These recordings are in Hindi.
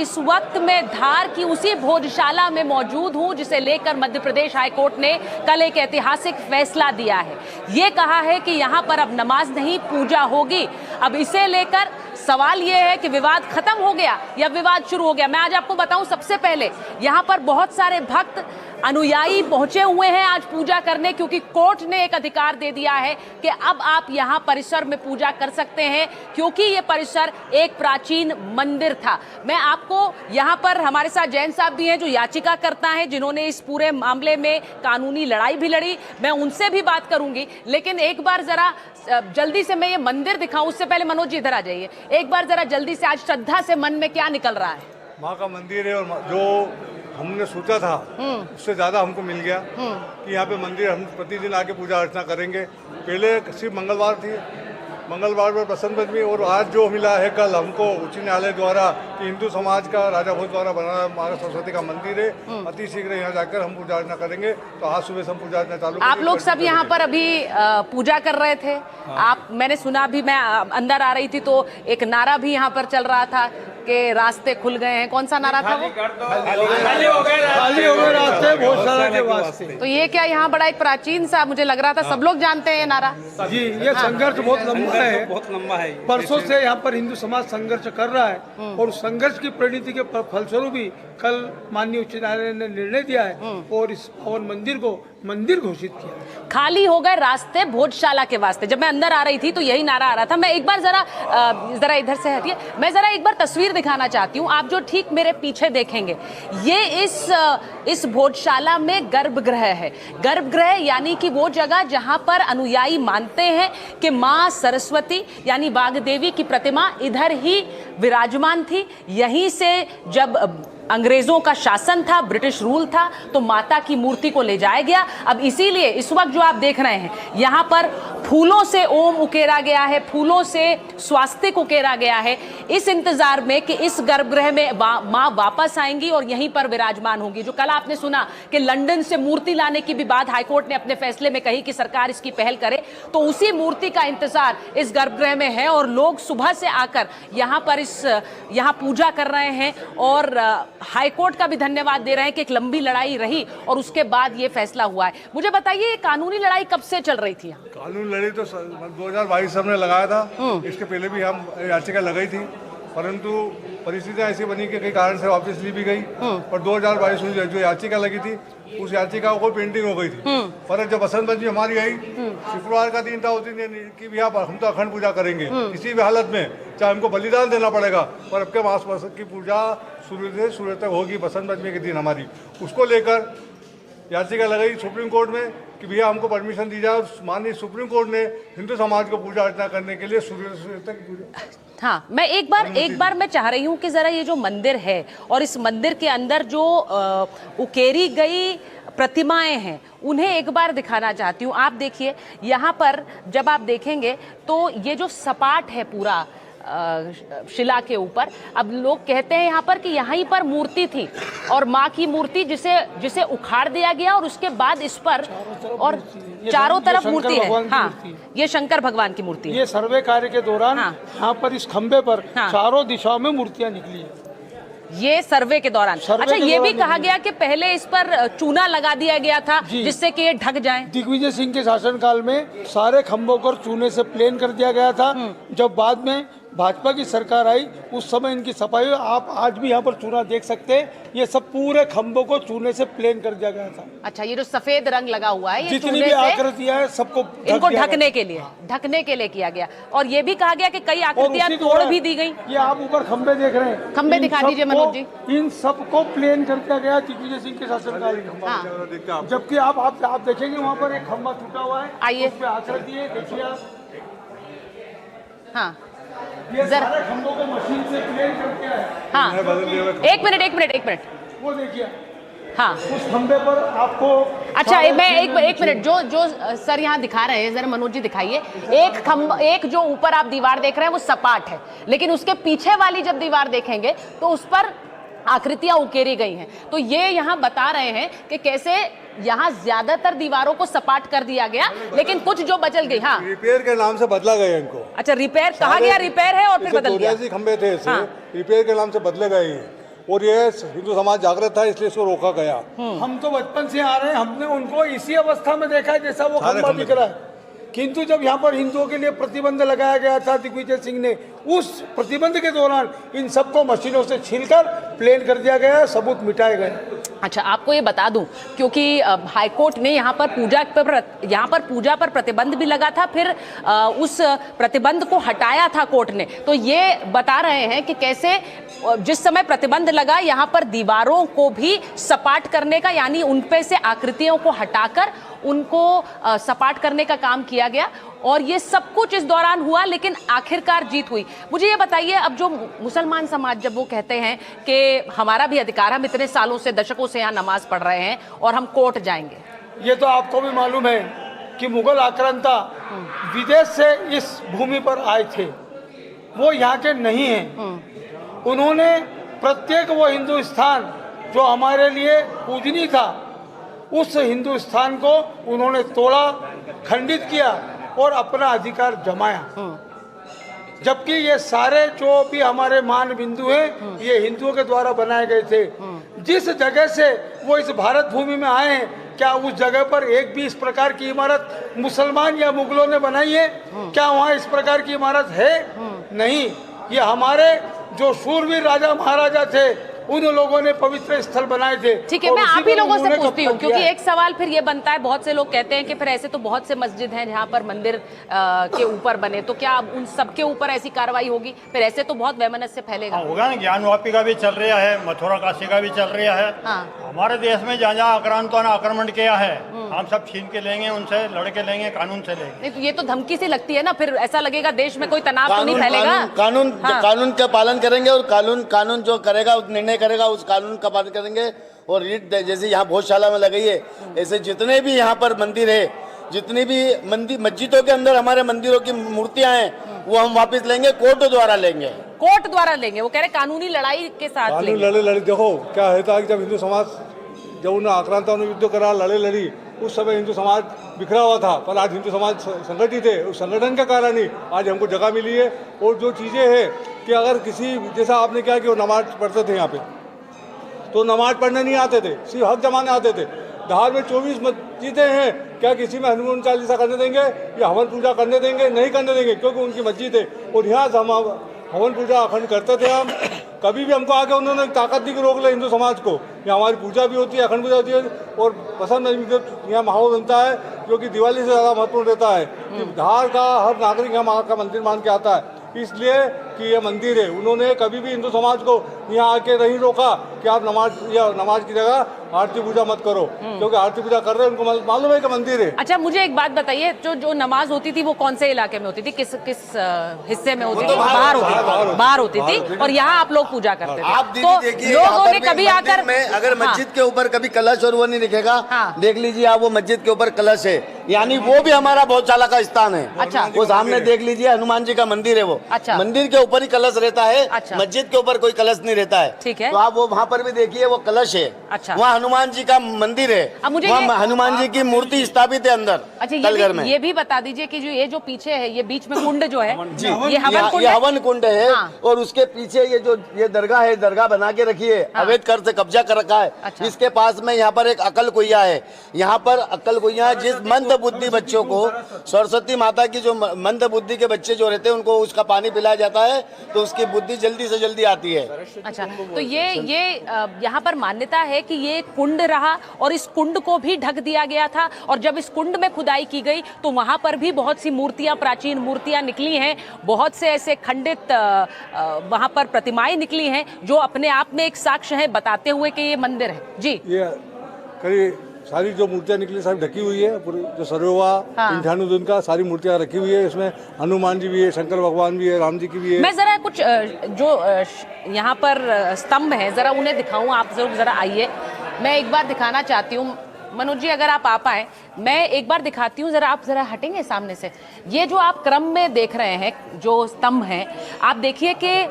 इस वक्त मैं धार की उसी भोजशाला में मौजूद हूं जिसे लेकर मध्य प्रदेश हाईकोर्ट ने कल एक ऐतिहासिक फैसला दिया है। ये कहा है कि यहां पर अब नमाज नहीं, पूजा होगी। अब इसे लेकर सवाल ये है कि विवाद खत्म हो गया या विवाद शुरू हो गया। मैं आज आपको बताऊं, सबसे पहले यहां पर बहुत सारे भक्त अनुयायी पहुंचे हुए हैं आज पूजा करने, क्योंकि कोर्ट ने एक अधिकार दे दिया है कि अब आप यहां परिसर में पूजा कर सकते हैं, क्योंकि ये परिसर एक प्राचीन मंदिर था। मैं आपको यहां पर हमारे साथ जैन साहब भी हैं जो याचिका करता है, जिन्होंने इस पूरे मामले में कानूनी लड़ाई भी लड़ी। मैं उनसे भी बात करूंगी, लेकिन एक बार जरा जल्दी से मैं ये मंदिर दिखाऊं उससे पहले मनोज जी इधर आ जाइए। एक बार जरा जल्दी से आज श्रद्धा से मन में क्या निकल रहा है? माँ का मंदिर है और जो हमने सोचा था उससे ज्यादा हमको मिल गया कि यहाँ पे मंदिर हम प्रतिदिन आके पूजा अर्चना करेंगे। पहले सिर्फ मंगलवार थी, मंगलवार पर बसंत पंचमी, और आज जो मिला है कल हमको उच्च न्यायालय द्वारा कि हिंदू समाज का राजा भोज द्वारा बनाया महाराज सरस्वती का मंदिर है, अति शीघ्र यहाँ जाकर हम पूजा अर्चना करेंगे। तो आज सुबह से हम पूजा अर्चना चालू। आप लोग सब यहाँ पर अभी पूजा कर रहे थे। आप, मैंने सुना भी, मैं अंदर आ रही थी तो एक नारा भी यहाँ पर चल रहा था कि रास्ते खुल गए हैं। कौन सा नारा था वो? खाली हो गए रास्ते भोजशाला के वास्ते। तो ये क्या यहाँ बड़ा एक प्राचीन सा मुझे लग रहा था, सब लोग जानते हैं ये नारा? जी, ये संघर्ष बहुत लंबा है, परसों से यहाँ पर हिंदू समाज संघर्ष कर रहा है और संघर्ष की परिणति के फलस्वरूप ही कल माननीय उच्च न्यायालय ने निर्णय दिया है और इस पावन मंदिर को मंदिर घोषित किया। खाली हो गए रास्ते भोजशाला के वास्ते। जब मैं अंदर आ रही थी तो यही नारा आ रहा था। मैं एक बार जरा इधर से हटिए, मैं जरा एक बार तस्वीर दिखाना चाहती हूँ। आप जो ठीक मेरे पीछे देखेंगे, ये इस भोजशाला में गर्भगृह है। गर्भगृह यानी कि वो जगह जहाँ पर अनुयायी मानते हैं कि माँ सरस्वती यानी वाग्देवी की प्रतिमा इधर ही विराजमान थी। यहीं से जब अंग्रेजों का शासन था, ब्रिटिश रूल था, तो माता की मूर्ति को ले जाया गया। अब इसीलिए इस वक्त जो आप देख रहे हैं, यहाँ पर फूलों से ओम उकेरा गया है, फूलों से स्वास्तिक उकेरा गया है, इस इंतजार में कि इस गर्भगृह में माँ वापस आएंगी और यहीं पर विराजमान होंगी। जो कल आपने सुना कि लंदन से मूर्ति लाने की भी बात हाईकोर्ट ने अपने फैसले में कही कि सरकार इसकी पहल करे, तो उसी मूर्ति का इंतजार इस गर्भगृह में है और लोग सुबह से आकर यहाँ पर यहाँ पूजा कर रहे हैं और हाईकोर्ट का भी धन्यवाद दे रहे हैं कि एक लंबी लड़ाई रही और उसके बाद ये फैसला हुआ है। मुझे बताइए, कानूनी लड़ाई कब से चल रही थी? कानूनी लड़ाई तो 2022 हमने लगाया था, इसके पहले भी हम याचिका लगाई थी, परंतु परिस्थितियां ऐसी बनी कि कई कारण से वापस ली भी गई और 2022 में जो याचिका लगी थी उस याचिका को पेंडिंग हो गई थी। पर जब बसंत पंचमी हमारी आई, शुक्रवार का दिन था, उस दिन कि भैया हम तो अखंड पूजा करेंगे किसी भी हालत में, चाहे हमको बलिदान देना पड़ेगा, पर अब के मास की पूजा सूर्य से सूर्य तक होगी बसंत पंचमी के दिन हमारी। उसको लेकर याचिका लगाई सुप्रीम कोर्ट में कि भैया हमको परमिशन दी जाए, और माननीय सुप्रीम कोर्ट ने हिंदू समाज को पूजा अर्चना करने के लिए सूर्य से सूर्य तक पूजा। हाँ, मैं एक बार मैं चाह रही हूँ कि जरा ये जो मंदिर है और इस मंदिर के अंदर जो उकेरी गई प्रतिमाएं हैं उन्हें एक बार दिखाना चाहती हूँ। आप देखिए, यहाँ पर जब आप देखेंगे तो ये जो सपाट है पूरा शिला के ऊपर, अब लोग कहते हैं यहाँ पर कि यहीं पर मूर्ति थी और माँ की मूर्ति जिसे उखाड़ दिया गया और उसके बाद इस पर और चारों तरफ मूर्ति है। हाँ, ये शंकर भगवान की मूर्ति है। ये सर्वे कार्य के दौरान यहाँ पर इस खंबे पर चारों दिशाओं में मूर्तियाँ निकली है। ये सर्वे के दौरान। अच्छा, ये भी कहा गया कि पहले इस पर चूना लगा दिया गया था जिससे कि ये ढक जाए। दिग्विजय सिंह के शासनकाल में सारे खंभों को चूने से प्लेन कर दिया गया था। जब बाद में भाजपा की सरकार आई उस समय इनकी सफाई हुई। आप आज भी यहाँ पर चूना देख सकते हैं, ये सब पूरे खंभों को चूने से प्लेन कर दिया गया था। अच्छा, ये जो सफेद रंग लगा हुआ है, ये जितनी भी आकृतियां है सबको इनको ढकने के लिए किया गया। और ये भी कहा गया कि कई आकृतियां तोड़ भी दी गई। ये आप ऊपर खंभे देख रहे हैं, खंभे दिखा दीजिए मनोज जी। इन सबको प्लेन कर दिया गया दिग्विजय सिंह के शासनकाल में। जबकि आप देखेंगे वहाँ पर एक खंभा टूटा हुआ है, आइए उस पे आकृति है, देखिए आप। हाँ, ये सारे खंभों को मशीन से प्लेन करके आए। हाँ, एक मिनट वो देखिए। हाँ, उस खंभे पर आपको। अच्छा, मैं एक मिनट जो सर यहाँ दिखा रहे हैं, जरा मनोज जी दिखाइए। एक जो ऊपर आप दीवार देख रहे हैं वो सपाट है, लेकिन उसके पीछे वाली जब दीवार देखेंगे तो उस पर आकृतियां उकेरी गई हैं। तो ये यहाँ बता रहे हैं कि कैसे यहाँ ज्यादातर दीवारों को सपाट कर दिया गया, लेकिन कुछ जो बचल गई। हाँ, रिपेयर के नाम से बदला गया इनको। अच्छा, रिपेयर कहा गया, रिपेयर है और फिर बदल गया। 84 खंबे थे, रिपेयर के नाम से बदले गए। और ये हिंदू समाज जागृत था इसलिए इसको रोका गया। हम तो बचपन से आ रहे हैं, हमने उनको इसी अवस्था में देखा है जैसा वो सारे खंबा खंबे। दिख रहा है। किंतु जब यहाँ पर हिंदुओं के लिए प्रतिबंध लगाया गया था दिग्विजय सिंह ने, उस प्रतिबंध के दौरान इन सबको मशीनों से छीलकर प्लेन कर दिया गया, सबूत मिटाए गए। अच्छा, आपको ये बता दूं, क्योंकि हाईकोर्ट ने यहाँ पर पूजा पर प्रतिबंध भी लगा था, फिर उस प्रतिबंध को हटाया था कोर्ट ने। तो ये बता रहे हैं कि कैसे जिस समय प्रतिबंध लगा यहाँ पर दीवारों को भी सपाट करने का, यानी उन पे से आकृतियों को हटाकर उनको सपाट करने का काम किया गया, और ये सब कुछ इस दौरान हुआ, लेकिन आखिरकार जीत हुई। मुझे ये बताइए, अब जो मुसलमान समाज जब वो कहते हैं कि हमारा भी अधिकार, हम इतने सालों से, दशकों से यहाँ नमाज पढ़ रहे हैं और हम कोर्ट जाएंगे, ये तो आपको भी मालूम है कि मुगल आक्रांता विदेश से इस भूमि पर आए थे, वो यहाँ के नहीं हैं। उन्होंने प्रत्येक वो हिंदुस्तान जो हमारे लिए पूजनीय था, उस हिंदुस्तान को उन्होंने तोड़ा, खंडित किया और अपना अधिकार जमाया। जबकि ये सारे जो भी हमारे मान बिंदु हैं, ये हिंदुओं के द्वारा बनाए गए थे। जिस जगह से वो इस भारत भूमि में आए हैं, क्या उस जगह पर एक भी इस प्रकार की इमारत मुसलमान या मुगलों ने बनाई है? क्या वहाँ इस प्रकार की इमारत है? नहीं। ये हमारे जो शूरवीर राजा महाराजा थे, उन लोगों ने पवित्र स्थल बनाए थे। ठीक है, मैं आप ही लोगों से पूछती हूँ, क्योंकि एक सवाल फिर ये बनता है, बहुत से लोग कहते हैं कि फिर ऐसे तो बहुत से मस्जिद हैं जहाँ पर मंदिर के ऊपर बने, तो क्या अब उन सबके ऊपर ऐसी कार्रवाई होगी? फिर ऐसे तो बहुत वैमनस्य फैलेगा। होगा ना, ज्ञानवापी का भी चल रहा है, मथुरा काशी का भी चल रहा है। हमारे देश में जहाँ जहाँ आक्रांतों ने आक्रमण किया है, हम सब छीन के लेंगे, उनसे लड़के लेंगे, कानून से लेंगे। नहीं तो ये तो धमकी सी लगती है ना, फिर ऐसा लगेगा देश में कोई तनाव तो नहीं फैलेगा। कानून का पालन करेंगे और कानून जो करेगा, निर्णय करेगा, उस कानून का पालन करेंगे। और रीट जैसे यहाँ भोजशाला में लगाई है, ऐसे जितने भी यहाँ पर मंदिर है, जितनी भी मस्जिदों के अंदर हमारे मंदिरों की मूर्तियां हैं, वो हम वापस लेंगे, कोर्ट द्वारा लेंगे। कोर्ट द्वारा लेंगे, वो कह रहे कानूनी लड़ाई के साथ लेंगे। लड़े देखो क्या है था कि जब हिंदू समाज, जब उन्हें आक्रांताओं ने युद्ध करा, लड़ी, उस समय हिंदू समाज बिखरा हुआ था, पर आज हिंदू समाज संगठित है। उस संगठन के कारण ही आज हमको जगह मिली है। और जो चीज़ें हैं कि अगर किसी, जैसा आपने क्या कि वो नमाज पढ़ते थे यहाँ पे, तो नमाज पढ़ने नहीं आते थे, सिर्फ हक जमाने आते थे। धार में 24 मस्जिदें हैं, क्या किसी में हनुमान चालीसा करने देंगे या हवन पूजा करने देंगे? नहीं करने देंगे, क्योंकि उनकी मस्जिद है। और यहाँ हम हवन पूजा अखंड करते थे। हम कभी भी हमको आके उन्होंने ताकत दी कि रोक ले हिंदू समाज को। यहाँ हमारी पूजा भी होती है, अखंड पूजा होती है। और पसंद यहाँ माहौल बनता है, क्योंकि दिवाली से ज़्यादा महत्वपूर्ण रहता है कि धार का हर नागरिक यहाँ माँ का मंदिर मान के आता है, इसलिए कि ये मंदिर है। उन्होंने कभी भी हिंदू समाज को यहाँ आके नहीं रोका कि आप नमाज की जगह आरती पूजा मत करो, क्योंकि आरती पूजा कर रहे हैं, उनको मालूम है कि मंदिर है। अच्छा, मुझे एक बात बताइए, जो नमाज होती थी वो कौन से इलाके में होती थी, किस हिस्से में होती थी? बाहर होती थी, और यहाँ आप लोग पूजा करते थे। आप तो दीदी देखिए, लोगों ने कभी आकर अगर मस्जिद के ऊपर कभी कलश और वो नहीं दिखेगा, देख लीजिए आप, वो मस्जिद के ऊपर कलश है, यानी वो भी हमारा भोजशाला का स्थान है। अच्छा, वो सामने देख लीजिए, हनुमान जी का मंदिर है वो। अच्छा, मंदिर के ऊपर ही कलश रहता है। अच्छा, मस्जिद के ऊपर कोई कलश नहीं रहता है। ठीक है, तो आप वो वहाँ पर भी देखिए, वो कलश है। अच्छा, वहाँ हनुमान जी का मंदिर है, वहाँ हनुमान जी की मूर्ति स्थापित है अंदर। अच्छा, ये भी बता दीजिए कि जो पीछे है, ये बीच में कुंड जो है, ये हवन कुंड है। और उसके पीछे ये दरगाह है, दरगाह बना के रखी है, अवैध कर से कब्जा कर रखा है। अच्छा, इसके पास में यहाँ पर एक अकल कुइया है। यहाँ पर अकल कुइया, जिस मंद बुद्धि बच्चों को, सरस्वती माता की जो मंद बुद्धि के बच्चे जो रहते हैं, उनको उसका पानी पिलाया जाता है, तो उसकी बुद्धि जल्दी से जल्दी आती है। अच्छा, तो ये यहाँ पर मान्यता है कि ये कुंड रहा, और इस कुंड को भी ढक दिया गया था। और जब इस कुंड में खुदाई की गई, तो वहां पर भी बहुत सी मूर्तियां, प्राचीन मूर्तियां निकली हैं। बहुत से ऐसे खंडित वहां पर प्रतिमाएं निकली हैं, जो अपने आप में एक साक्ष्य है, बताते हुए कि ये मंदिर है। जी, ये करीब सारी जो मूर्तियां निकली सारी ढकी हुई है, पूरी जो सरोवा, इंठानुद्दीन का सारी मूर्तियां रखी हुई है। इसमें हनुमान जी भी है, शंकर भगवान भी है, राम जी की भी है। मैं जरा कुछ जो यहाँ पर स्तंभ है, जरा उन्हें दिखाऊं, आप जरा आइए, मैं एक बार दिखाना चाहती हूँ। मनोज जी, अगर आप आ पाए, मैं एक बार दिखाती हूँ, आप जरा हटेंगे सामने से। ये जो आप क्रम में देख रहे हैं, जो स्तंभ हैं, आप देखिए कि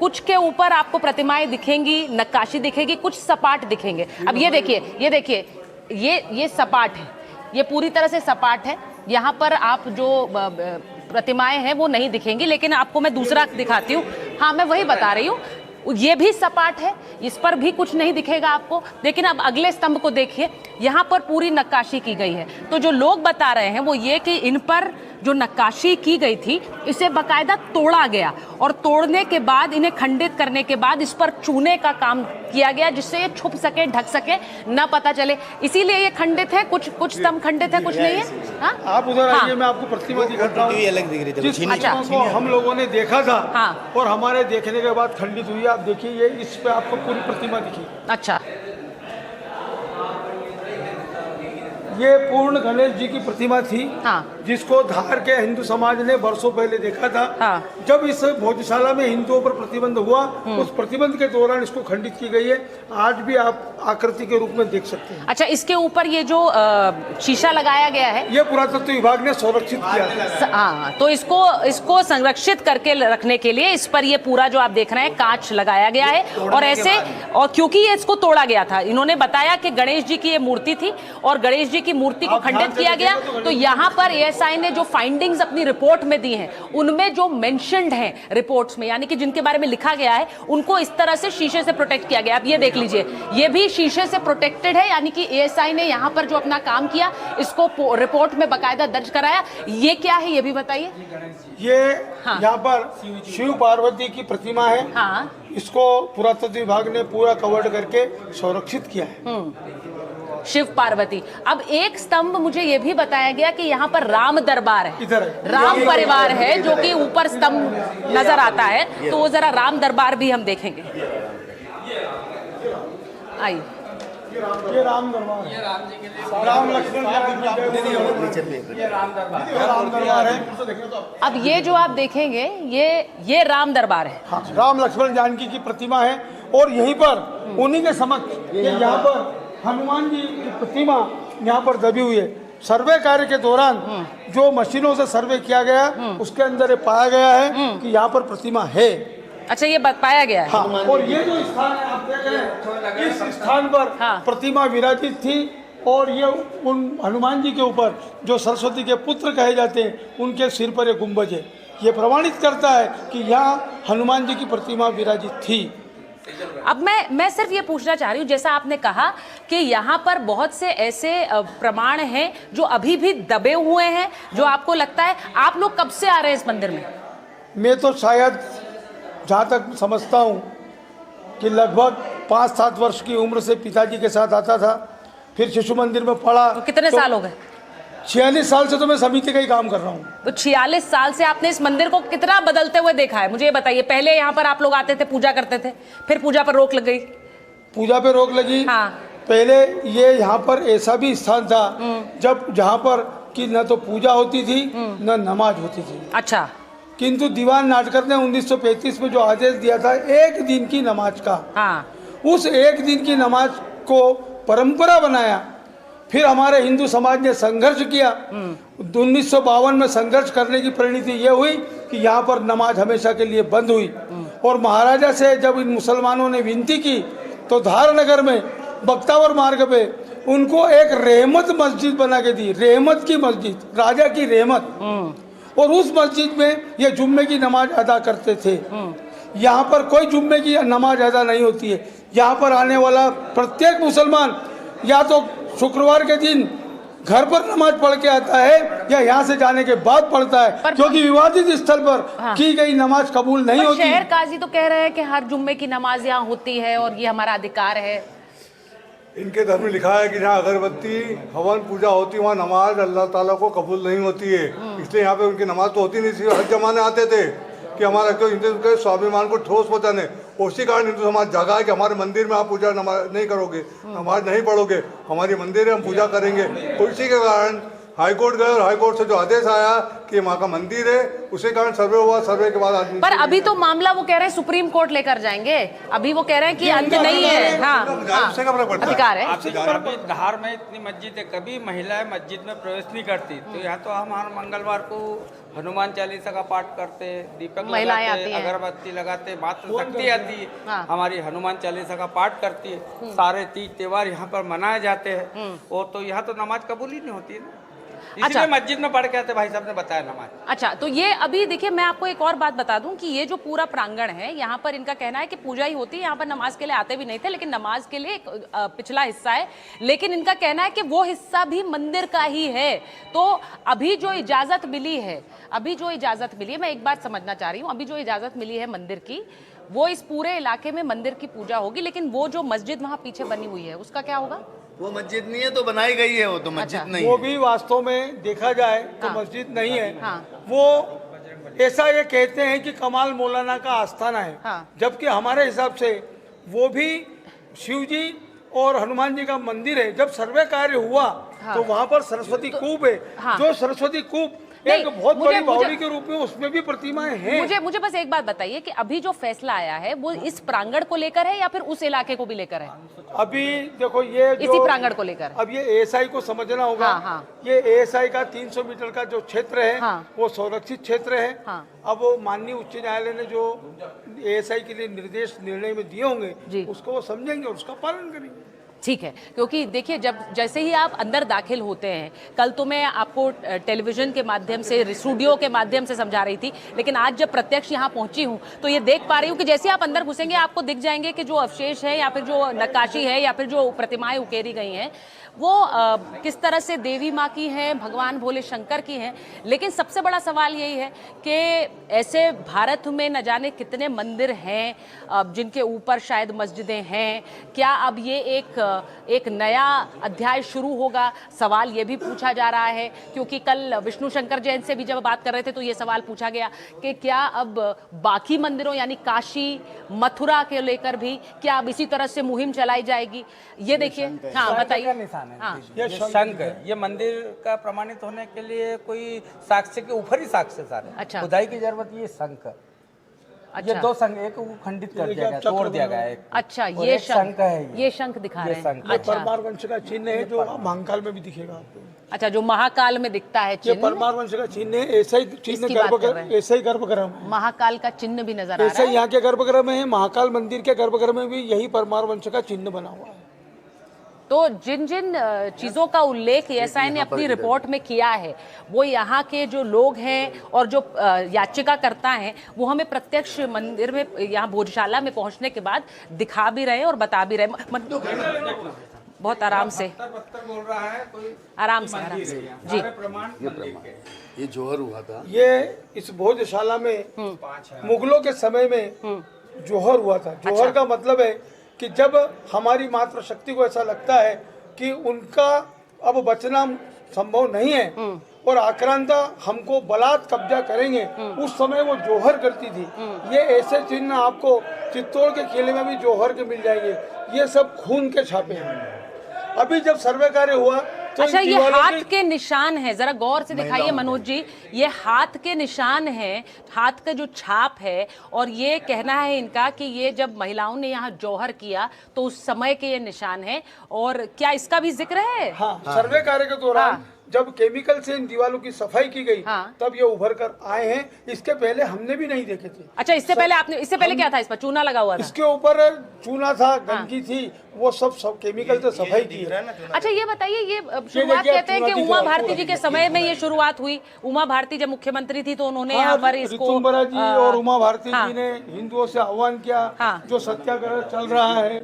कुछ के ऊपर आपको प्रतिमाएं दिखेंगी, नक्काशी दिखेगी, कुछ सपाट दिखेंगे। अब ये देखिए, ये सपाट है, ये पूरी तरह से सपाट है। यहाँ पर आप जो प्रतिमाएं हैं वो नहीं दिखेंगी, लेकिन आपको मैं दूसरा दिखाती हूँ। हाँ, मैं वही बता रही हूँ, ये भी सपाट है, इस पर भी कुछ नहीं दिखेगा आपको। लेकिन अब अगले स्तंभ को देखिए, यहाँ पर पूरी नक्काशी की गई है। तो जो लोग बता रहे हैं वो ये कि इन पर जो नक्काशी की गई थी इसे बकायदा तोड़ा गया और तोड़ने के बाद इन्हें खंडित करने के बाद इस पर चूने का काम किया गया जिससे ये छुप सके, ढक सके, ना पता चले। इसीलिए ये खंडित है, कुछ स्तंभ खंडित है, कुछ नहीं है। हाँ? आप उधर हाँ। आइए, मैं आपको प्रतिमा दिखाता हूँ। अलग दिख रही थी। जिस अच्छा। प्रतिमा को हम लोगों ने देखा था हाँ। और हमारे देखने के बाद खंडित हुई, आप देखिए ये इस पे आपको पूरी प्रतिमा दिखी। अच्छा, ये पूर्ण गणेश जी की प्रतिमा थी। हाँ। जिसको धार के हिंदू समाज ने वर्षों पहले देखा था। हाँ। जब इस भोजशाला में हिंदुओं पर प्रतिबंध हुआ, उस प्रतिबंध के दौरान इसको खंडित की गई है। आज भी आप आकृति के रूप में देख सकते हैं। अच्छा, इसके ऊपर ये जो शीशा लगाया गया है, ये पुरातत्व विभाग ने संरक्षित किया है। हाँ, तो इसको संरक्षित करके रखने के लिए इस पर ये पूरा जो आप देख रहे हैं कांच लगाया गया है। और ऐसे, और क्योंकि ये इसको तोड़ा गया था, इन्होंने बताया कि गणेश जी की ये मूर्ति थी और गणेश जी की मूर्ति को खंडित किया गया। तो यहाँ पर एएसआई ने जो फाइंडिंग्स अपनी रिपोर्ट में दी हैं, उनमें जो मेंशन्ड हैं रिपोर्ट्स में, यानी कि जिनके बारे में लिखा गया है, उनको इस तरह से शीशे से प्रोटेक्ट किया गया। आप ये देख लीजिए, ये भी शीशे से प्रोटेक्टेड है, यानी कि एएसआई ने यहाँ पर जो अपना काम किया इसको रिपोर्ट में बकायदा दर्ज कराया। ये क्या है ये भी बताइए। ये हाँ। यहाँ पर शिव पार्वती की प्रतिमा है। हाँ, इसको पुरातत्व विभाग ने पूरा कवर्ड करके संरक्षित किया है। शिव पार्वती। अब एक स्तंभ मुझे ये भी बताया गया कि यहाँ पर राम दरबार है, इधर है। राम परिवार है, जो कि ऊपर स्तंभ नजर आता है। तो वो जरा राम दरबार भी हम देखेंगे। आइए, ये राम दरबार है। राम लक्ष्मण ये राम दरबार है। अब ये जो आप देखेंगे ये राम दरबार है। हाँ, राम लक्ष्मण जानकी की प्रतिमा है। और यहीं पर उन्हीं के समक्ष यहाँ पर हनुमान जी की प्रतिमा यहाँ पर दबी हुई है। सर्वे कार्य के दौरान जो मशीनों से सर्वे किया गया, उसके अंदर ये पाया गया है कि यहाँ पर प्रतिमा है। अच्छा, ये पाया गया है। हाँ, और ये जो स्थान है आप देख रहे हैं, इस स्थान पर हाँ। प्रतिमा विराजित थी। और ये उन हनुमान जी के ऊपर जो सरस्वती के पुत्र कहे जाते हैं, उनके सिर पर एक गुंबज है। ये करता है कि यहाँ हनुमान जी की प्रतिमा विराजित थी। अब मैं सिर्फ ये पूछना चाह रही हूँ, जैसा आपने कहा कि यहाँ पर बहुत से ऐसे प्रमाण हैं जो अभी भी दबे हुए हैं, जो आपको लगता है। आप लोग कब से आ रहे हैं इस मंदिर में? मैं तो शायद जहाँ तक समझता हूँ कि लगभग 5-7 वर्ष की उम्र से पिताजी के साथ आता था। फिर शिशु मंदिर में पढ़ा। तो कितने साल हो गए? 46 साल से तो मैं समिति का ही काम कर रहा हूँ। तो 46 साल से आपने इस मंदिर को कितना बदलते हुए देखा है, मुझे ये बताइए। पहले यहाँ पर आप लोग आते थे, पूजा करते थे, फिर पूजा पर रोक लग गई। पूजा पे रोक लगी। हाँ। पहले ये यहाँ पर ऐसा भी स्थान था जब जहाँ पर कि न तो पूजा होती थी न नमाज होती थी। अच्छा। किंतु दीवान नाटकर ने 1935 में जो आदेश दिया था 1 दिन की नमाज का, हाँ। उस 1 दिन की नमाज को परंपरा बनाया। फिर हमारे हिंदू समाज ने संघर्ष किया। 1952 में संघर्ष करने की परिणति ये हुई कि यहाँ पर नमाज हमेशा के लिए बंद हुई। और महाराजा से जब इन मुसलमानों ने विनती की तो धारनगर में बख्तावर मार्ग पे उनको एक रहमत मस्जिद बना के दी। रहमत की मस्जिद, राजा की रहमत। और उस मस्जिद में ये जुम्मे की नमाज अदा करते थे। यहाँ पर कोई जुम्मे की नमाज अदा नहीं होती है। यहाँ पर आने वाला प्रत्येक मुसलमान या तो शुक्रवार के दिन घर पर नमाज पढ़ के आता है या यहाँ से जाने के बाद पढ़ता है, क्योंकि विवादित स्थल पर की गई नमाज कबूल नहीं होती। शहर काजी तो कह रहे हैं कि हर जुम्मे की नमाज यहाँ होती है और ये हमारा अधिकार है। इनके धर्म में लिखा है कि जहाँ अगरबत्ती हवन पूजा होती है वहाँ नमाज अल्लाह ताला को कबूल नहीं होती है। इसलिए यहाँ पे उनकी नमाज तो होती नहीं थी। हर जमाने आते थे कि हमारा क्यों हिंदू के स्वाभिमान को ठोस पहुँचाने। उसी कारण हिंदू समाज जागा है कि हमारे मंदिर में आप पूजा नमाज नहीं करोगे, नमाज नहीं पढ़ोगे, हमारी मंदिर है हम पूजा करेंगे। तो इसी के कारण हाईकोर्ट गए और हाईकोर्ट से जो आदेश आया कि माँ का मंदिर है, उसी कारण सर्वे हुआ। सर्वे के बाद आदमी, पर अभी तो मामला वो कह रहे हैं सुप्रीम कोर्ट लेकर जाएंगे। अभी वो कह रहे हैं कि अंत नहीं है। हाँ, अधिकार है। अभी धार में इतनी मस्जिद है, कभी महिलाएं मस्जिद में प्रवेश नहीं करती। तो यहाँ तो हम हर मंगलवार को हनुमान चालीसा का पाठ करते, दीपक महिलाएं लगाते, आती हैं, अगरबत्ती लगाते, मातृशक्ति आती है हाँ। हमारी हनुमान चालीसा का पाठ करती है। सारे तीज त्योहार यहाँ पर मनाए जाते हैं। और तो यहाँ तो नमाज कबूल ही नहीं होती है ना। इसलिए मस्जिद में पढ़ के आते, भाई साहब ने बताया नमाज। अच्छा, तो ये अभी देखिए मैं आपको एक और बात बता दूं कि ये जो पूरा प्रांगण है यहाँ पर इनका कहना है कि पूजा ही होती है, यहाँ पर नमाज के लिए आते भी नहीं थे, लेकिन नमाज के लिए एक पिछला हिस्सा है, लेकिन इनका कहना है कि वो हिस्सा भी मंदिर का ही है। तो अभी जो इजाजत मिली है, मैं एक बात समझना चाह रही हूँ, अभी जो इजाजत मिली है मंदिर की, वो इस पूरे इलाके में मंदिर की पूजा होगी, लेकिन वो जो मस्जिद वहाँ पीछे बनी हुई है उसका क्या होगा? वो मस्जिद नहीं है, तो बनाई गई है, वो तो मस्जिद नहीं वो है। भी वास्तव में देखा जाए तो मस्जिद नहीं है। हाँ। वो ऐसा ये कहते हैं कि कमाल मौलाना का आस्थाना है, हाँ। जबकि हमारे हिसाब से वो भी शिव जी और हनुमान जी का मंदिर है। जब सर्वे कार्य हुआ तो वहाँ पर सरस्वती कूप है, जो सरस्वती कूप एक बहुत बड़ी बावली के रूप में उसमें भी प्रतिमाएं हैं। मुझे बस एक बात बताइए कि अभी जो फैसला आया है वो इस प्रांगण को लेकर है या फिर उस इलाके को भी लेकर है? अभी देखो ये इसी प्रांगण को लेकर। अब ये एएसआई को समझना होगा। हाँ। ये एएसआई का 300 मीटर का जो क्षेत्र है, हाँ। वो संरक्षित क्षेत्र है। हाँ। अब वो माननीय उच्च न्यायालय ने जो एएसआई के लिए निर्देश निर्णय में दिए होंगे उसको वो समझेंगे और उसका पालन करेंगे। ठीक है, क्योंकि देखिए जब जैसे ही आप अंदर दाखिल होते हैं, कल तो मैं आपको टेलीविजन के माध्यम से, स्टूडियो के माध्यम से समझा रही थी, लेकिन आज जब प्रत्यक्ष यहाँ पहुंची हूँ तो ये देख पा रही हूँ कि जैसे आप अंदर घुसेंगे आपको दिख जाएंगे कि जो अवशेष है या फिर जो नक्काशी है या फिर जो प्रतिमाएं उकेरी गई हैं वो किस तरह से देवी माँ की हैं, भगवान भोले शंकर की हैं। लेकिन सबसे बड़ा सवाल यही है कि ऐसे भारत में न जाने कितने मंदिर हैं जिनके ऊपर शायद मस्जिदें हैं। क्या अब ये एक नया अध्याय शुरू होगा? सवाल ये भी पूछा जा रहा है, क्योंकि कल विष्णु शंकर जैन से भी जब बात कर रहे थे तो ये सवाल पूछा गया कि क्या अब बाकी मंदिरों यानी काशी, मथुरा के लेकर भी क्या अब इसी तरह से मुहिम चलाई जाएगी? ये देखिए, हाँ बताइए। हाँ। ये शंख है, ये मंदिर का प्रमाणित होने के लिए कोई साक्ष्य के ऊपर ही साक्ष्य सारे। अच्छा। खुदाई की जरूरत, ये शंख। अच्छा। ये दो शंख, एक को खंडित कर दिया गया, तोड़ दिया गया एक। अच्छा, और ये एक शंख है, ये शंख दिखा रहे हैं। अच्छा, परमार वंश का चिन्ह है जो महाकाल में भी दिखेगा आपको। अच्छा, जो महाकाल में दिखता है ये चिन्ह, परमार वंश का चिन्ह है। ऐसा ही चिन्ह इसकी बात कर रहे हैं। ऐसा ही गर्भगृह में, महाकाल का चिन्ह भी नजर आ ऐसा रहा ही है। यहाँ के गर्भगृह में है। महाकाल मंदिर के गर्भगृह में भी यही परमार वंश का चिन्ह बना हुआ है। तो जिन जिन चीज़ों का उल्लेख एएसआई ने अपनी रिपोर्ट में किया है, वो यहाँ के जो लोग हैं और जो याचिकाकर्ता हैं वो हमें प्रत्यक्ष मंदिर में, यहाँ भोजशाला में पहुँचने के बाद दिखा भी रहे हैं और बता भी रहे हैं। बहुत आराम से बोल रहा है कोई, आराम से जी। ये जोहर हुआ था। ये इस भोजशाला में मुगलों के समय में जोहर हुआ था। जोहर का मतलब है कि जब हमारी मातृशक्ति को ऐसा लगता है कि उनका अब बचना संभव नहीं है और आक्रांता हमको बलात् कब्जा करेंगे, उस समय वो जोहर करती थी। ये ऐसे चिन्ह आपको चित्तौड़ के किले में भी जोहर के मिल जाएंगे। ये सब खून के छापे हैं। अभी जब सर्वे कार्य हुआ तो अच्छा, ये हाथ के निशान है, जरा गौर से दिखाइए मनोज जी। ये हाथ के निशान है, हाथ का जो छाप है, और ये कहना है इनका कि ये जब महिलाओं ने यहाँ जौहर किया तो उस समय के ये निशान है। और क्या इसका भी जिक्र है? हाँ, सर्वे कार्य के दौरान जब केमिकल से इन दीवारों की सफाई की गई तब ये उभर कर आए हैं। इसके पहले हमने भी नहीं देखे थे। अच्छा, इससे पहले क्या था? इस पर चूना लगा हुआ था? इसके ऊपर चूना था, गंदगी थी, वो सब केमिकल से सफाई की है। अच्छा, ये बताइए, ये शुरुआत कहते हैं कि उमा भारती जी के समय में ये शुरुआत हुई। उमा भारती जब मुख्यमंत्री थी तो उन्होंने यहाँ पर इसको, ऋतुम्बरा जी और उमा भारती जी ने हिंदुओं से आह्वान किया। जो सत्याग्रह चल रहा है,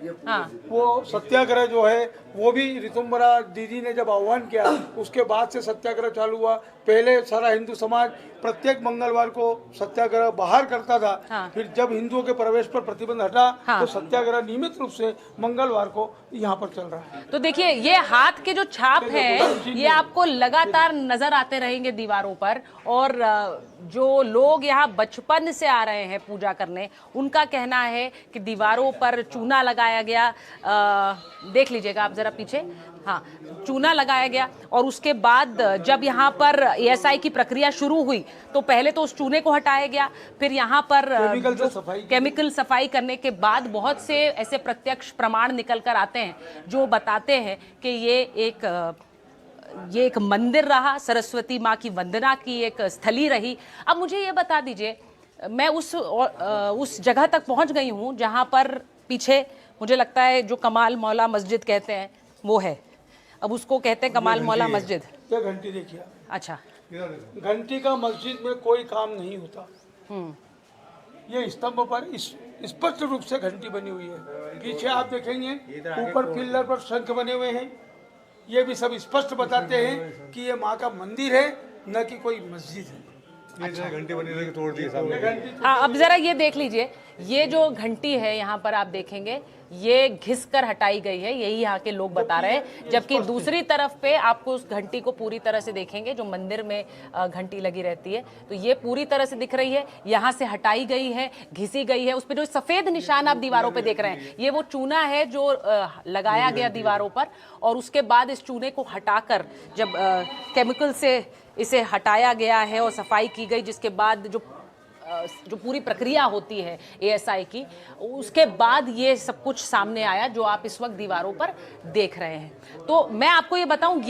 वो सत्याग्रह जो है वो भी ऋतुम्बरा दीदी ने जब आह्वान किया, उसके बाद से सत्याग्रह चालू हुआ। पहले सारा हिंदू समाज प्रत्येक मंगलवार को सत्याग्रह बाहर करता था। फिर जब हिंदुओं के प्रवेश पर प्रतिबंध हटा तो सत्याग्रह नियमित रूप से मंगलवार को यहाँ पर चल रहा है। तो देखिए, ये हाथ के जो छाप हैं ये आपको लगातार नजर आते रहेंगे दीवारों पर। और जो लोग यहाँ बचपन से आ रहे हैं पूजा करने, उनका कहना है कि दीवारों पर चूना लगाया गया। देख लीजिएगा आप जरा पीछे, हाँ, चूना लगाया गया। और उसके बाद जब यहाँ पर एएसआई की प्रक्रिया शुरू हुई तो पहले तो उस चूने को हटाया गया, फिर यहाँ पर केमिकल सफाई करने के बाद बहुत से ऐसे प्रत्यक्ष प्रमाण निकल कर आते हैं जो बताते हैं कि ये एक मंदिर रहा, सरस्वती माँ की वंदना की एक स्थली रही। अब मुझे ये बता दीजिए, मैं उस जगह तक पहुँच गई हूँ जहाँ पर पीछे मुझे लगता है जो कमाल मौला मस्जिद कहते हैं वो है। अब उसको कहते हैं कमाल मौला मस्जिद। ये घंटी देखिए, अच्छा। घंटी का मस्जिद में कोई काम नहीं होता। ये स्तंभ पर स्पष्ट रूप से घंटी बनी हुई है। पीछे आप देखेंगे ऊपर पिल्लर पर शंख बने हुए हैं। ये भी सब स्पष्ट बताते हैं कि ये माँ का मंदिर है, न कि कोई मस्जिद है। अच्छा। घंटी बनी रही तोड़ दी सामने। हाँ, अब जरा ये देख लीजिए, ये जो घंटी है यहाँ पर आप देखेंगे ये घिस कर हटाई गई है, यही यहाँ के लोग बता रहे हैं। जबकि दूसरी तरफ पे आपको उस घंटी को पूरी तरह से देखेंगे, जो मंदिर में घंटी लगी रहती है, तो ये पूरी तरह से दिख रही है, यहाँ से हटाई गई है, घिसी गई है। उस पर जो सफेद निशान आप दीवारों पे देख रहे हैं, ये वो चूना है जो लगाया गया दीवारों पर, और उसके बाद इस चूने को हटाकर जब केमिकल से इसे हटाया गया है और सफाई की गई, जिसके बाद जो पूरी प्रक्रिया होती है एएसआई की, उसके बाद ये सब कुछ सामने आया जो आप इस वक्त दीवारों पर देख रहे हैं। तो मैं आपको ये बताऊं,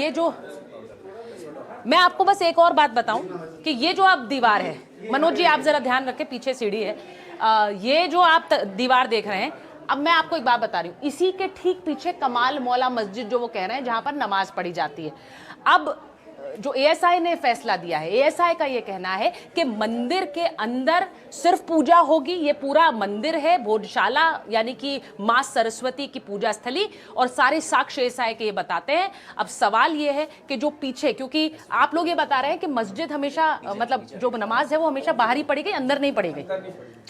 मैं आपको बस एक और बात बताऊं कि ये जो आप दीवार है, मनोज जी आप जरा ध्यान रखें, पीछे सीढ़ी है, ये जो आप दीवार देख रहे हैं, अब मैं आपको एक बात बता रही हूँ, इसी के ठीक पीछे कमाल मौला मस्जिद जो वो कह रहे हैं, जहां पर नमाज पढ़ी जाती है। अब जो एएसआई ने फैसला दिया है, एएसआई का ये कहना है कि मंदिर के अंदर सिर्फ पूजा होगी, ये पूरा मंदिर है भोजशाला, यानी कि मां सरस्वती की पूजा स्थली, और सारे साक्ष्य एएसआई के ये बताते हैं। अब सवाल ये है कि जो पीछे, क्योंकि आप लोग ये बता रहे हैं कि मस्जिद हमेशा, मतलब जो नमाज है वो हमेशा बाहर ही पढ़ी गई, अंदर नहीं पढ़ी गई।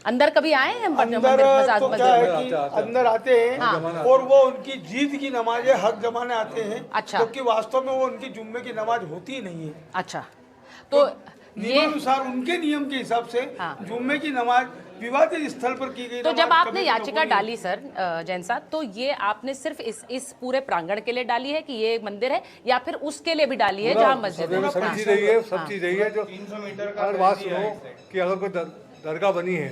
अंदर कभी आए हैं अंदर तो क्या है कि अंदर आते हैं और वो उनकी जीत की नमाज है, हक जमाने आते हैं। अच्छा। क्योंकि वास्तव में वो उनकी जुम्मे की नमाज होती ही नहीं है। अच्छा, तो ये अनुसार उनके नियम के हिसाब से जुम्मे की नमाज विवादित स्थल पर की गई। तो जब आपने याचिका डाली सर जैन साहब, तो ये आपने सिर्फ इस पूरे प्रांगण के लिए डाली है कि ये मंदिर है, या फिर उसके लिए भी डाली है जहाँ मस्जिद है? सब चीज रही है, सब चीज रही है। जो 300 मीटर का बात सुनो कि अगर कोई दरगाह बनी है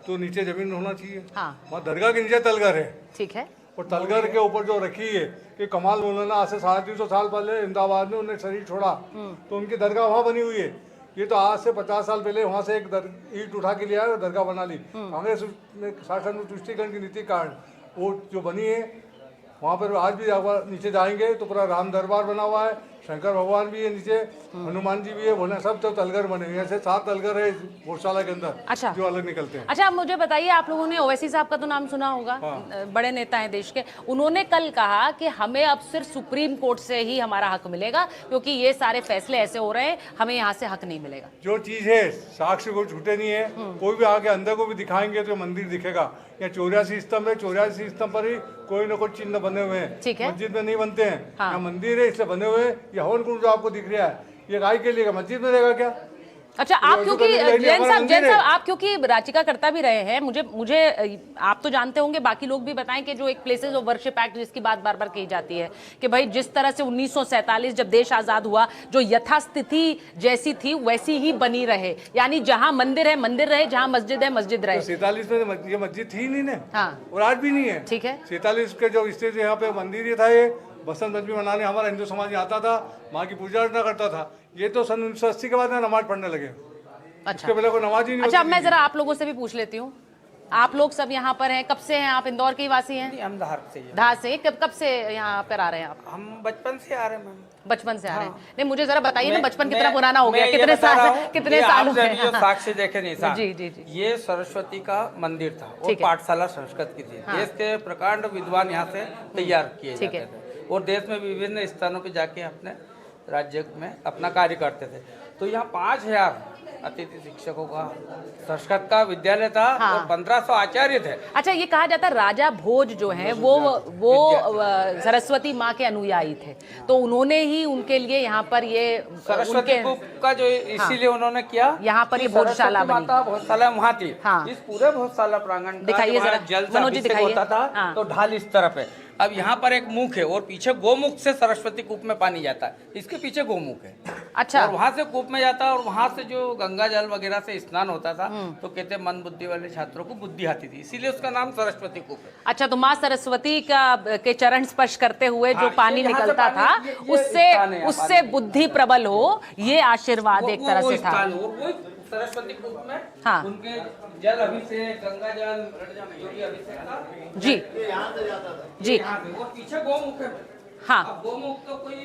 तो नीचे जमीन होना चाहिए। वहाँ दरगाह के नीचे तलगर है, ठीक है, और तलगर के ऊपर जो रखी है कि कमाल मौलाना आज से 350 साल पहले अहमदाबाद में उन्हें शरीर छोड़ा, तो उनकी दरगाह वहाँ बनी हुई है। ये तो आज से 50 साल पहले वहाँ से एक ईंट उठा के लिया और दरगाह बना ली। कांग्रेस ने शासन में तुष्टिकरण की नीति कारण वो जो बनी है, वहाँ पर आज भी नीचे जाएंगे तो पूरा राम दरबार बना हुआ है, शंकर भगवान भी है नीचे, हनुमान जी भी है, बोले सब तो तलगर बने हुए। ऐसे 7 तलगर है भोजशाला के अंदर। अच्छा, जो अलग निकलते हैं। अच्छा, अब मुझे बताइए, आप लोगों ने ओवैसी साहब का तो नाम सुना होगा, बड़े नेता हैं देश के। उन्होंने कल कहा कि हमें अब सिर्फ सुप्रीम कोर्ट से ही हमारा हक मिलेगा, क्योंकि ये सारे फैसले ऐसे हो रहे हैं, हमें यहाँ से हक नहीं मिलेगा। जो चीज है साक्ष्य को छूटे नहीं है, कोई भी आके अंदर को भी दिखाएंगे तो मंदिर दिखेगा। या 84 स्तंभ है, 84 स्तंभ पर ही कोई ना कोई चिन्ह बने हुए हैं। ठीक है, मस्जिद में नहीं बनते हैं। यहाँ मंदिर है इसलिए बने हुए। ये हवन कुंड जो आपको दिख रहा है, ये गाय के लिए मस्जिद में रहेगा क्या? अच्छा, आप क्योंकि जैन साहब आप क्योंकि याचिका करता भी रहे हैं, मुझे आप तो जानते होंगे, बाकी लोग भी बताएं कि जो एक प्लेसेस ऑफ वर्शिप एक्ट जिसकी बात बार बार कही जाती है कि भाई जिस तरह से 1947 जब देश आजाद हुआ, जो यथास्थिति जैसी थी वैसी ही बनी रहे, यानी जहां मंदिर है मंदिर रहे, जहां मस्जिद है मस्जिद रहे। 47 में ये मस्जिद थी नहीं ना, हाँ, और आज भी नहीं है। ठीक है, 47 के जो स्टेज यहाँ पे मंदिर ये था, ये बसंत पंचमी मनाने हमारा हिंदू समाज आता था, माँ की पूजा अर्चना करता था। ये तो सन 1980 के बाद में नमाज पढ़ने लगे। अच्छा, पहले कोई नमाज ही नहीं। अच्छा, अब मैं जरा आप लोगों से भी पूछ लेती हूँ, आप लोग सब यहाँ पर हैं, कब से हैं आप? इंदौर के ही वासी हैं? हम धार से धार से। कब से यहाँ पर आ रहे हैं आप? हम बचपन से आ रहे हैं मैम। बचपन से आ रहे हैं? नहीं, मुझे जरा बताइए ना, बचपन कितना पुराना हो गया, कितने साल हो गए? साक्ष्य देखे नहीं साहब, जी जी जी, ये सरस्वती का मंदिर था और पाठशाला संस्कृत की थी। देश के प्रकांड विद्वान यहाँ से तैयार किए जाते थे और देश में विभिन्न स्थानों पे जाके अपने राज्य में अपना कार्य करते थे। तो यहाँ 5000 अतिथि शिक्षकों का संस्कृत का विद्यालय था और 1500 आचार्य थे। अच्छा, ये कहा जाता है राजा भोज जो है वो सरस्वती माँ के अनुयायी थे, तो उन्होंने ही उनके लिए यहाँ पर ये सरस्वती कूप का जो इसीलिए उन्होंने किया, यहाँ पर ये भोजशाला बनी। भोजशाला वहाँ थी। इस पूरे भोजशाला प्रांगण दिखाइए जरा, जल होता था तो ढाल इस तरफ है। अब यहाँ पर एक मुख है और पीछे गोमुख से सरस्वती कूप में पानी जाता है, इसके पीछे गोमुख है। अच्छा, और वहाँ से कूप में जाता है और वहाँ से जो गंगा जल वगैरह से स्नान होता था, तो कहते मंद बुद्धि वाले छात्रों को बुद्धि आती थी, इसीलिए उसका नाम सरस्वती कूप है। अच्छा, तो माँ सरस्वती के चरण स्पर्श करते हुए जो पानी निकलता था, उससे बुद्धि प्रबल हो, ये आशीर्वाद एक तरह से था। सरस्वती कूप में उनके जल अभिषेक, गंगा जल, जो भी अभिषेक था जी जी, वो पीछे गोमुख है। हाँ गोमुख तो कोई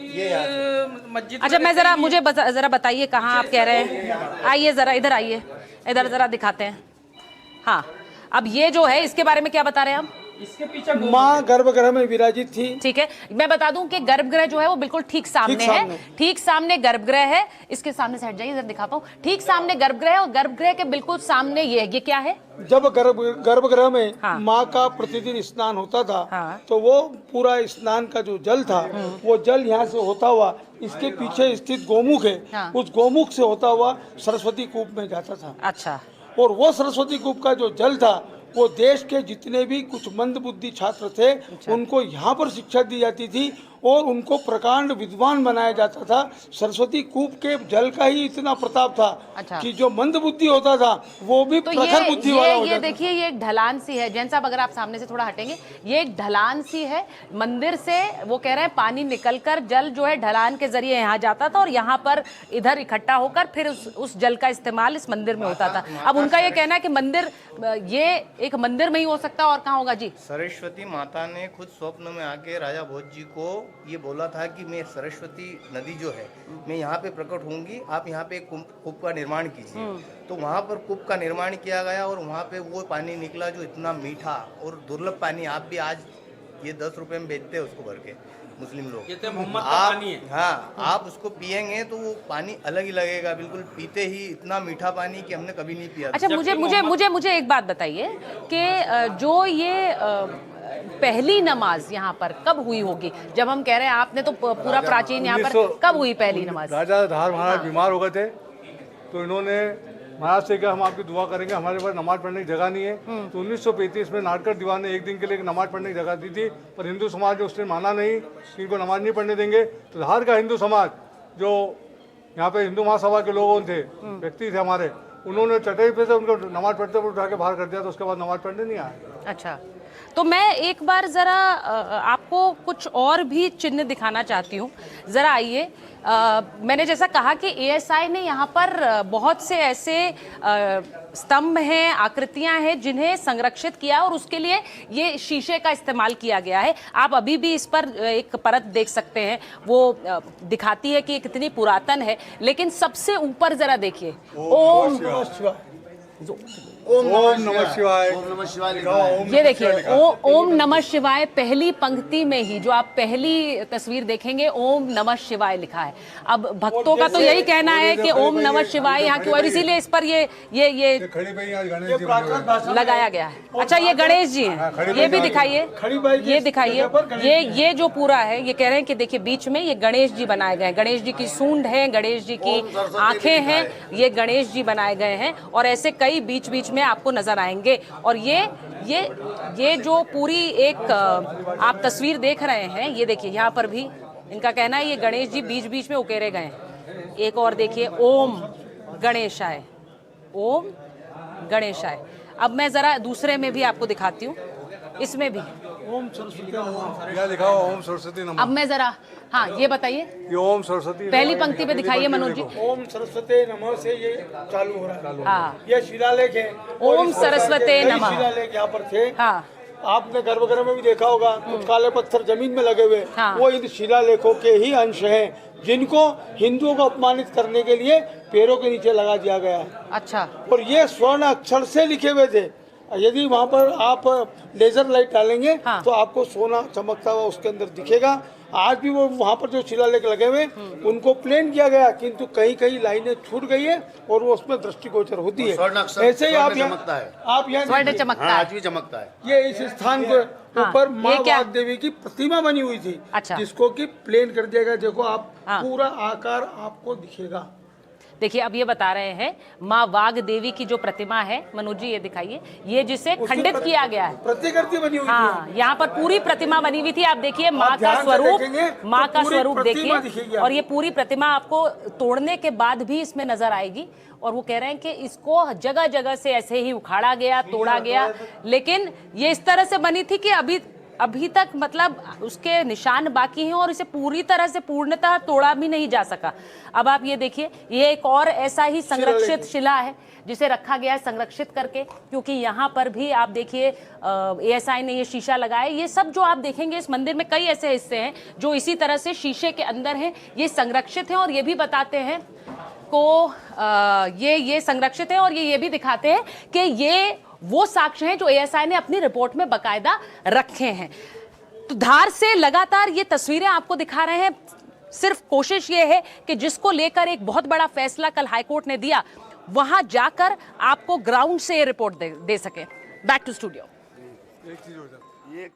मस्जिद अच्छा, मैं जरा मुझे जरा बताइए कहाँ आप कह रहे हैं। आइए जरा इधर आइए, इधर जरा दिखाते हैं। हाँ, अब ये जो है इसके बारे में क्या बता रहे हैं आप? इसके पीछे माँ गर्भगृह में विराजित थी। ठीक है, मैं बता दूं कि गर्भगृह जो है वो बिल्कुल ठीक सामने है। ठीक सामने गर्भगृह है। इसके सामने से हट जाइए, इधर दिखाता हूँ। ठीक सामने गर्भगृह है और गर्भगृह के बिल्कुल सामने ये है। ये क्या है? जब गर्भगृह में हाँ। माँ का प्रतिदिन स्नान होता था, हाँ। तो वो पूरा स्नान का जो जल था वो जल यहाँ से होता हुआ इसके पीछे स्थित गोमुख है, हाँ। उस गोमुख से होता हुआ सरस्वती कूप में जाता था। अच्छा, और वो सरस्वती कूप का जो जल था वो देश के जितने भी कुछ मंद बुद्धि छात्र थे उनको यहाँ पर शिक्षा दी जाती थी और उनको प्रकांड विद्वान बनाया जाता था। सरस्वती कूप के जल का ही इतना प्रताप था अच्छा। कि जो मंद बुद्धि होता था वो भी तो प्रखर बुद्धि वाला हो ये जाता था। देखिए, ये एक ढलान सी है। जैन साहब, अगर आप सामने से थोड़ा हटेंगे, ये एक ढलान सी है। मंदिर से वो कह रहे हैं पानी निकलकर जल जो है ढलान के जरिए यहाँ जाता था और यहाँ पर इधर इकट्ठा होकर फिर उस जल का इस्तेमाल इस मंदिर में होता था। अब उनका ये कहना है कि मंदिर, ये एक मंदिर में ही हो सकता है और कहाँ होगा जी? सरस्वती माता ने खुद स्वप्न में आके राजा भोज जी को ये बोला था कि मैं सरस्वती नदी जो है मैं यहाँ पे प्रकट होंगी, आप यहाँ पे एक कूप का निर्माण कीजिए। तो वहाँ पर कूप का निर्माण किया गया और वहाँ पे वो पानी निकला जो इतना मीठा और दुर्लभ पानी। आप भी आज ये 10 रुपए में बेचते हैं उसको भर के मुस्लिम लोग। ये तो मोहम्मद का आप पानी है। हाँ, आप उसको पियेंगे तो वो पानी अलग ही लगेगा, बिल्कुल पीते ही इतना मीठा पानी कि हमने कभी नहीं पिया। अच्छा, मुझे एक बात बताइए कि जो ये पहली नमाज यहाँ पर कब हुई होगी? जब हम कह रहे हैं, आपने तो पूरा प्राचीन यहाँ पर, कब हुई पहली नमाज? राजा धार महाराज बीमार हो गए थे तो इन्होंने महाराज से कहा हम आपकी दुआ करेंगे, हमारे पास नमाज पढ़ने की जगह नहीं है। तो 1935 में नाडकर दीवान ने एक दिन के लिए नमाज पढ़ने की जगह दी थी, पर हिंदू समाज ने उसने माना नहीं कि इनको नमाज नहीं पढ़ने देंगे। तो धार का हिंदू समाज, जो यहाँ पे हिंदू महासभा के लोगों थे, व्यक्ति थे हमारे, उन्होंने चटाई पे से उनको नमाज पढ़ते हुए उठा के बाहर कर दिया। तो उसके बाद नमाज पढ़ने नहीं आए। अच्छा, तो मैं एक बार ज़रा आपको कुछ और भी चिन्ह दिखाना चाहती हूँ। ज़रा आइए। मैंने जैसा कहा कि एएसआई ने यहाँ पर बहुत से ऐसे स्तंभ हैं, आकृतियाँ हैं जिन्हें संरक्षित किया और उसके लिए ये शीशे का इस्तेमाल किया गया है। आप अभी भी इस पर एक परत देख सकते हैं, वो दिखाती है कि ये कितनी पुरातन है। लेकिन सबसे ऊपर ज़रा देखिए, ओम नमः शिवाय। ये देखिए, ओम नमः शिवाय पहली पंक्ति में ही, जो आप पहली तस्वीर देखेंगे, ओम नमः शिवाय लिखा है। अब भक्तों का तो यही कहना है कि ओम नमः शिवाय यहाँ क्यों, और इसीलिए इस पर ये खड़ी पे ही आज गणेश जी बने हुए हैं। लगाया गया है। अच्छा, ये गणेश जी हैं, ये भी दिखाइए, ये दिखाइए। ये जो पूरा है, ये कह रहे हैं कि देखिए बीच में ये गणेश जी बनाए गए हैं। गणेश जी की सूंड है, गणेश जी की आंखें हैं, ये गणेश जी बनाए गए हैं और ऐसे कई बीच बीच में आपको नजर आएंगे। और ये जो पूरी एक आप तस्वीर देख रहे हैं, ये देखिए यहाँ पर भी इनका कहना है ये गणेश जी बीच बीच में उकेरे गए हैं। एक और देखिए, ओम गणेशाय, ओम गणेशाय। अब मैं जरा दूसरे में भी आपको दिखाती हूँ, इसमें भी ओम सरस्वती नमः। यह लिखा हुआ ओम सरस्वती नमः। अब मैं जरा, हाँ ये बताइए, ये ओम सरस्वती पहली पंक्ति पे दिखाइए मनोज जी। ओम सरस्वती नमः से ये चालू हो रहा है। हाँ, ये शिलालेख है। ओम सरस्वती नमः। शिलालेख यहाँ पर थे। हाँ, आपने गर्भगृह में भी देखा होगा, कुछ काले पत्थर जमीन में लगे हुए, हाँ। वो इन शिलालेखों के ही अंश हैं जिनको हिंदुओं को अपमानित करने के लिए पैरों के नीचे लगा दिया गया है। अच्छा, और ये स्वर्ण अक्षर से लिखे हुए थे। यदि वहाँ पर आप लेजर लाइट डालेंगे हाँ। तो आपको सोना चमकता हुआ उसके अंदर दिखेगा। आज भी वो वहाँ पर जो शिलालेख लगे हुए उनको प्लेन किया गया, किंतु कहीं कहीं लाइनें छूट गई है और वो उसमें दृष्टिगोचर होती है। ऐसे ही आप चमकता है, यहाँ स्वर्ण चमकता है। आज भी चमकता है। ये इस स्थान के ऊपर ये माँ क्या? वाग देवी की प्रतिमा बनी हुई थी। अच्छा। जिसको कि प्लेन कर दिया गया। देखो आप, हाँ। पूरा आकार आपको दिखेगा। देखिए, अब ये बता रहे हैं माँ वाग देवी की जो प्रतिमा है, मनोज जी ये दिखाइए, ये जिसे खंडित किया गया है। प्रतिकृति बनी हुई हाँ, यहाँ पर पूरी प्रतिमा बनी हुई थी। आप देखिए माँ का ध्यान से स्वरूप, देखेंगे माँ तो का पूरी स्वरूप प्रतिमा दिखेगी देखिए, और ये पूरी प्रतिमा आपको तोड़ने के बाद भी इसमें नजर आएगी। और वो कह रहे हैं कि इसको जगह जगह से ऐसे ही उखाड़ा गया, तोड़ा गया, लेकिन ये इस तरह से बनी थी कि अभी तक मतलब उसके निशान बाकी हैं और इसे पूरी तरह से पूर्णतः तोड़ा भी नहीं जा सका। अब आप ये देखिए, ये एक और ऐसा ही संरक्षित शिला है जिसे रखा गया है संरक्षित करके, क्योंकि यहाँ पर भी आप देखिए एएसआई ने ये शीशा लगाया। ये सब जो आप देखेंगे इस मंदिर में कई ऐसे हिस्से हैं जो इसी तरह से शीशे के अंदर हैं, ये संरक्षित हैं और ये भी बताते हैं को ये संरक्षित है और ये भी दिखाते हैं कि ये वो साक्ष्य हैं जो एएसआई ने अपनी रिपोर्ट में बकायदा रखे हैं। तो धार से लगातार ये तस्वीरें आपको दिखा रहे हैं। सिर्फ कोशिश ये है कि जिसको लेकर एक बहुत बड़ा फैसला कल हाईकोर्ट ने दिया, वहां जाकर आपको ग्राउंड से ये रिपोर्ट दे सके। Back to studio. एक चीज हो जाए।